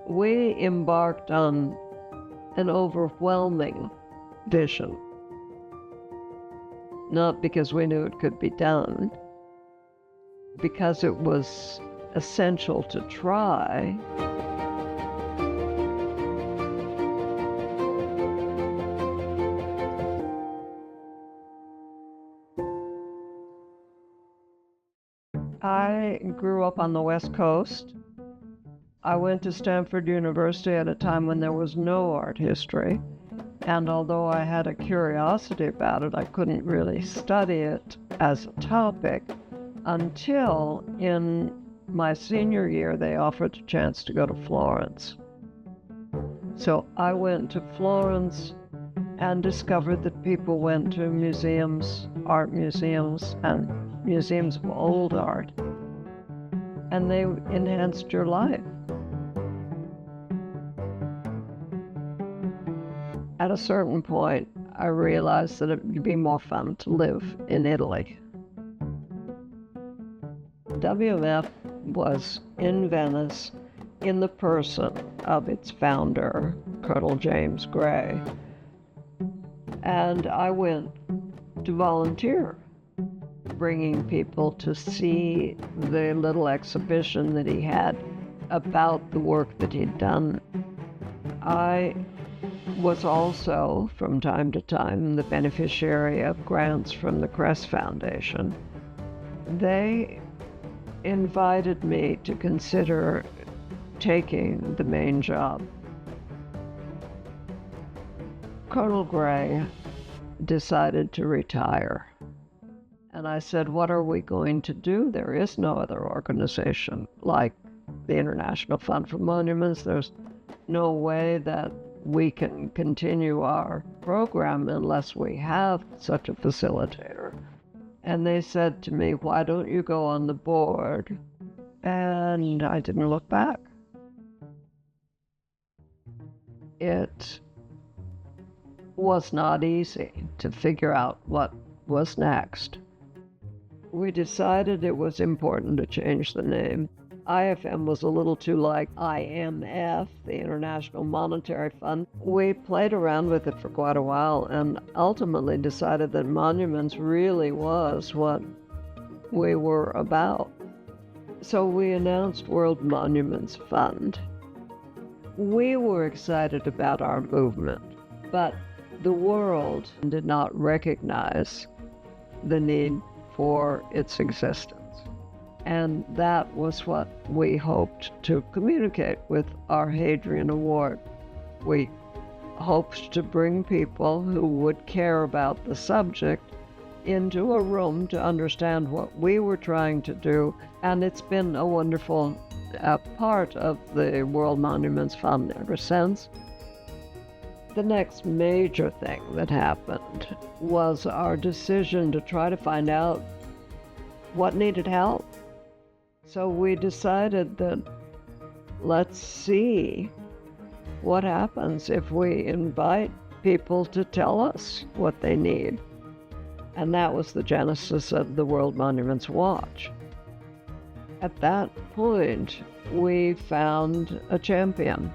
we embarked on an overwhelming vision. Not because we knew it could be done, because it was essential to try. I grew up on the West Coast. I went to Stanford University at a time when there was no art history. And although I had a curiosity about it, I couldn't really study it as a topic until in my senior year, they offered a chance to go to Florence. So I went to Florence and discovered that people went to museums, art museums, and museums of old art, and they enhanced your life. At a certain point, I realized that it would be more fun to live in Italy. WMF was in Venice in the person of its founder, Colonel James Gray, and I went to volunteer, bringing people to see the little exhibition that he had about the work that he'd done. I was also, from time to time, the beneficiary of grants from the Crest Foundation. They invited me to consider taking the main job. Colonel Gray decided to retire. And I said, what are we going to do? There is no other organization like the International Fund for Monuments. There's no way that we can continue our program unless we have such a facilitator. And they said to me, why don't you go on the board? And I didn't look back. It was not easy to figure out what was next. We decided it was important to change the name. IFM was a little too like IMF, the International Monetary Fund. We played around with it for quite a while and ultimately decided that monuments really was what we were about. So we announced World Monuments Fund. We were excited about our movement, but the world did not recognize the need for its existence. And that was what we hoped to communicate with our Hadrian Award. We hoped to bring people who would care about the subject into a room to understand what we were trying to do, and it's been a wonderful part of the World Monuments Fund ever since. The next major thing that happened was our decision to try to find out what needed help. So we decided that let's see what happens if we invite people to tell us what they need. And that was the genesis of the World Monuments Watch. At that point, we found a champion.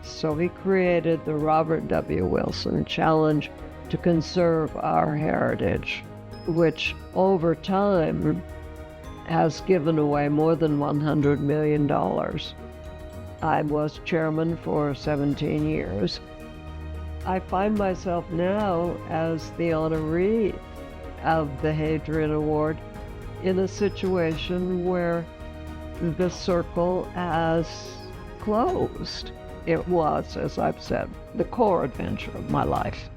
So we created the Robert W. Wilson Challenge to conserve our heritage, which over time has given away more than $100 million. I was chairman for 17 years. I find myself now as the honoree of the Hadrian Award in a situation where the circle has closed. It was, as I've said, the core adventure of my life.